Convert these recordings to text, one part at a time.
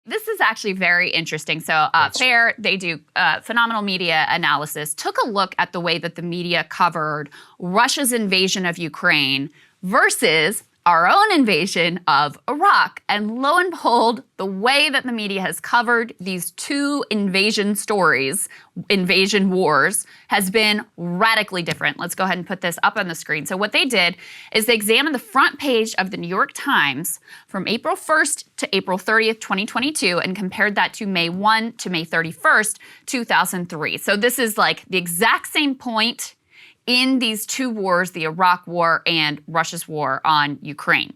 This is actually very interesting. So FAIR, they do phenomenal media analysis, took a look at the way that the media covered Russia's invasion of Ukraine versus our own invasion of Iraq. And lo and behold, the way that the media has covered these two invasion stories, invasion wars, has been radically different. Let's go ahead and put this up on the screen. So what they did is they examined the front page of the New York Times from April 1st to April 30th, 2022, and compared that to May 1 to May 31st, 2003. So this is like the exact same point in these two wars, the Iraq War and Russia's war on Ukraine.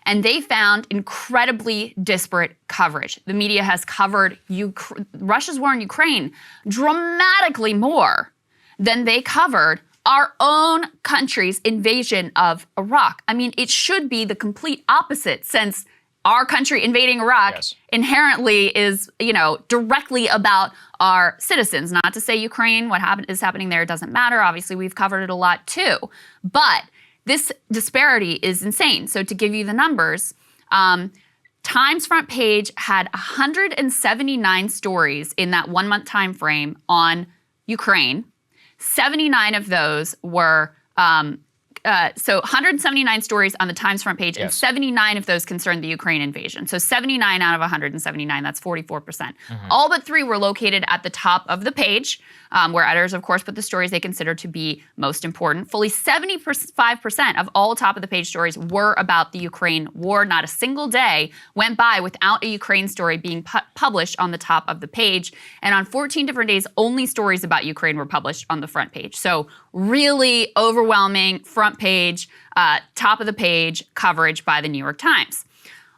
And they found incredibly disparate coverage. The media has covered Russia's war on Ukraine dramatically more than they covered our own country's invasion of Iraq. I mean, it should be the complete opposite, since our country invading Iraq inherently is, directly about our citizens. Not to say Ukraine, what is happening there doesn't matter. Obviously, we've covered it a lot too. But this disparity is insane. So to give you the numbers, Times front page had 179 stories in that 1 month time frame on Ukraine. 79 of those were so 179 stories on the Times front page, and 79 of those concerned the Ukraine invasion. So 79 out of 179, that's 44%. All but 3 were located at the top of the page, where editors, of course, put the stories they consider to be most important. Fully 75% of all top of the page stories were about the Ukraine war. Not a single day went by without a Ukraine story being published on the top of the page. And on 14 different days, only stories about Ukraine were published on the front page. So really overwhelming front page, top of the page coverage by the New York Times.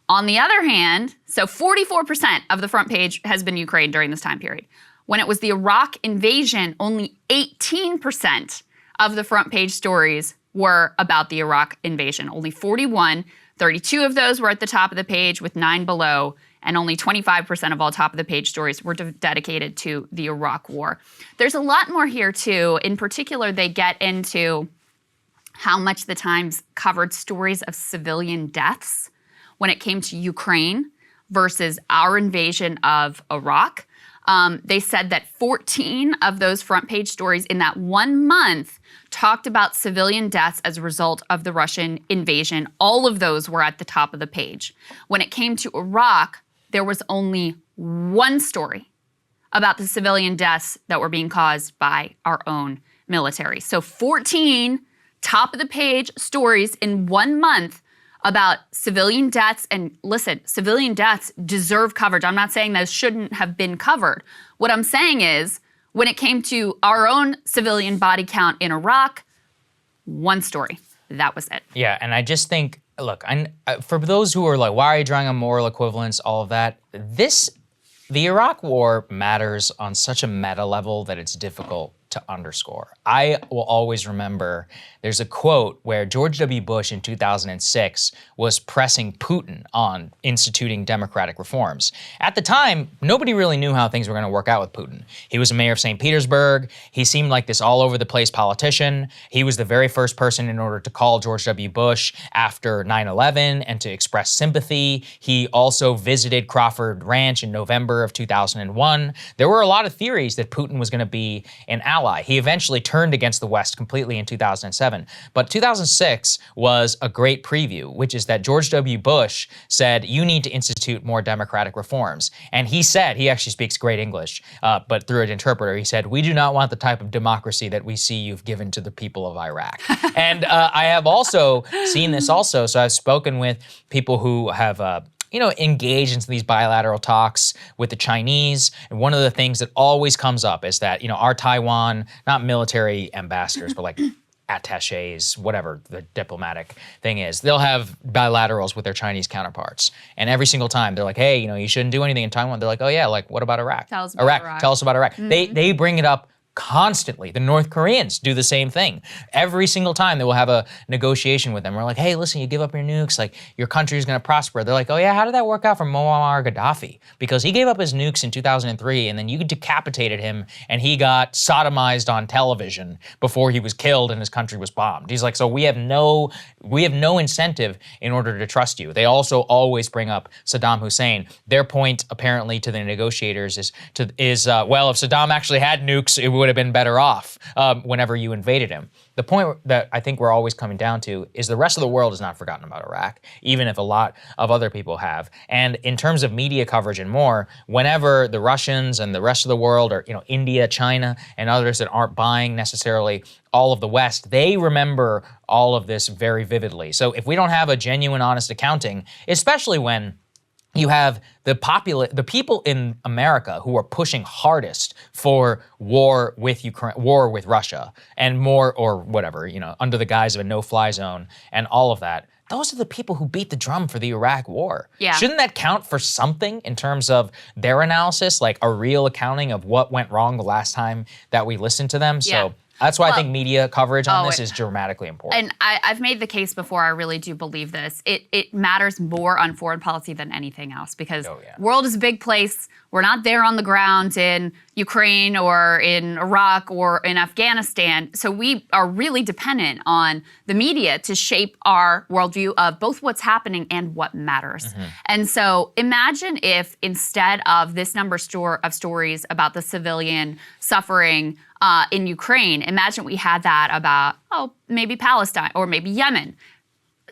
On the other hand, so 44% of the front page has been Ukraine during this time period. When it was the Iraq invasion, only 18% of the front page stories were about the Iraq invasion. Only 41, 32 of those were at the top of the page with 9 below, and only 25% of all top of the page stories were dedicated to the Iraq war. There's a lot more here too. In particular, they get into how much the Times covered stories of civilian deaths when it came to Ukraine versus our invasion of Iraq. They said that 14 of those front page stories in that 1 month talked about civilian deaths as a result of the Russian invasion. All of those were at the top of the page. When it came to Iraq, there was only 1 story about the civilian deaths that were being caused by our own military. So 14 top of the page stories in 1 month about civilian deaths. And listen, civilian deaths deserve coverage. I'm not saying those shouldn't have been covered. What I'm saying is, when it came to our own civilian body count in Iraq, 1 story. That was it. Yeah, and I just think, look, for those who are like, why are you drawing on moral equivalence, all of that, the Iraq war matters on such a meta level that it's difficult to underscore. I will always remember there's a quote where George W. Bush in 2006 was pressing Putin on instituting democratic reforms. At the time, nobody really knew how things were going to work out with Putin. He was a mayor of St. Petersburg. He seemed like this all over the place politician. He was the very first person in order to call George W. Bush after 9/11 and to express sympathy. He also visited Crawford Ranch in November of 2001. There were a lot of theories that Putin was going to be an ally. He eventually turned against the West completely in 2007. But 2006 was a great preview, which is that George W. Bush said, you need to institute more democratic reforms. And he said, he actually speaks great English, but through an interpreter, he said, we do not want the type of democracy that we see you've given to the people of Iraq. And I have also seen this also. So I've spoken with people who have engage into these bilateral talks with the Chinese. And one of the things that always comes up is that, our Taiwan, not military ambassadors, but like attachés, whatever the diplomatic thing is, they'll have bilaterals with their Chinese counterparts. And every single time they're like, hey, you shouldn't do anything in Taiwan. They're like, oh yeah, like what about Iraq? Tell us about Iraq. Tell us about Iraq. They bring it up constantly. The North Koreans do the same thing. Every single time they will have a negotiation with them. We're like, hey, listen, you give up your nukes, like your country is gonna prosper. They're like, oh yeah, how did that work out for Muammar Gaddafi? Because he gave up his nukes in 2003 and then you decapitated him and he got sodomized on television before he was killed and his country was bombed. He's like, so we have no incentive in order to trust you. They also always bring up Saddam Hussein. Their point apparently to the negotiators is well, if Saddam actually had nukes, it would have been better off whenever you invaded him. The point that I think we're always coming down to is the rest of the world has not forgotten about Iraq, even if a lot of other people have. And in terms of media coverage and more, whenever the Russians and the rest of the world, or India, China, and others that aren't buying necessarily all of the West, they remember all of this very vividly. So if we don't have a genuine, honest accounting, especially when you have the people in America who are pushing hardest for war with Ukraine, war with Russia, and more, or whatever, under the guise of a no-fly zone and all of that. Those are the people who beat the drum for the Iraq war. Yeah. Shouldn't that count for something in terms of their analysis, like a real accounting of what went wrong the last time that we listened to them? Yeah. So that's why I think media coverage on this is dramatically important. And I've made the case before, I really do believe this. It matters more on foreign policy than anything else because world is a big place. We're not there on the ground in Ukraine or in Iraq or in Afghanistan. So we are really dependent on the media to shape our worldview of both what's happening and what matters. Mm-hmm. And so imagine if instead of this number of stories about the civilian suffering in Ukraine, imagine we had that about, maybe Palestine or maybe Yemen.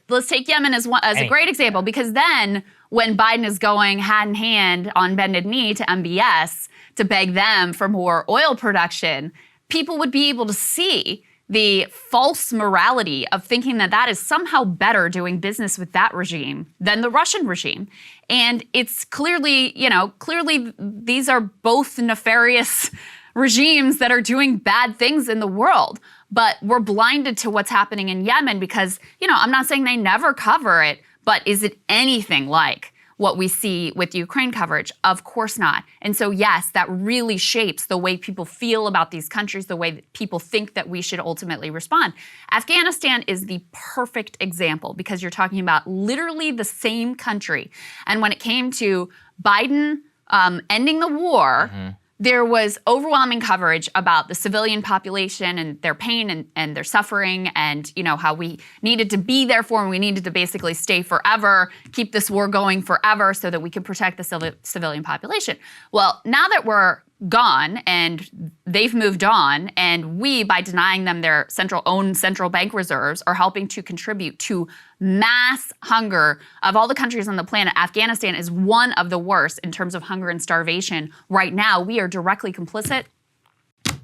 Let's take Yemen as a great example, because then when Biden is going hand in hand on bended knee to MBS to beg them for more oil production, people would be able to see the false morality of thinking that that is somehow better doing business with that regime than the Russian regime. And it's clearly these are both nefarious regimes that are doing bad things in the world. But we're blinded to what's happening in Yemen because, I'm not saying they never cover it, but is it anything like what we see with Ukraine coverage? Of course not. And so, yes, that really shapes the way people feel about these countries, the way that people think that we should ultimately respond. Afghanistan is the perfect example because you're talking about literally the same country. And when it came to Biden ending the war, there was overwhelming coverage about the civilian population and their pain and their suffering and, how we needed to be there for them. We needed to basically stay forever, keep this war going forever so that we could protect the civilian population. Well, now that we're gone and they've moved on, and we, by denying them their central bank reserves, are helping to contribute to mass hunger of all the countries on the planet. Afghanistan is one of the worst in terms of hunger and starvation right now. We are directly complicit.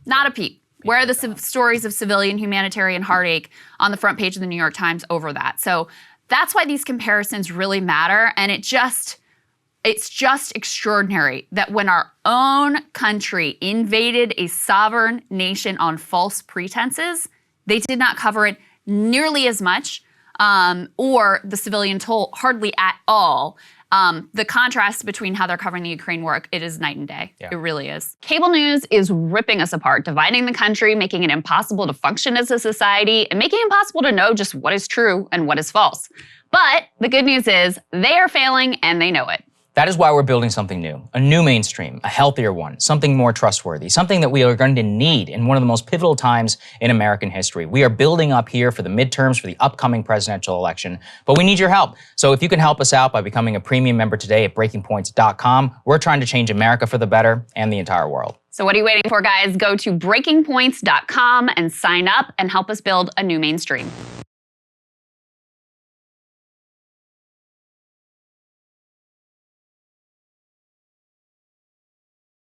Not a peep. Where are the stories of civilian humanitarian heartache on the front page of the New York Times over that? So that's why these comparisons really matter. And it's just extraordinary that when our own country invaded a sovereign nation on false pretenses, they did not cover it nearly as much, or the civilian toll hardly at all. The contrast between how they're covering the Ukraine war, it is night and day. Yeah. It really is. Cable news is ripping us apart, dividing the country, making it impossible to function as a society, and making it impossible to know just what is true and what is false. But the good news is they are failing and they know it. That is why we're building something new, a new mainstream, a healthier one, something more trustworthy, something that we are going to need in one of the most pivotal times in American history. We are building up here for the midterms, for the upcoming presidential election, but we need your help. So if you can help us out by becoming a premium member today at breakingpoints.com, we're trying to change America for the better and the entire world. So what are you waiting for, guys? Go to breakingpoints.com and sign up and help us build a new mainstream.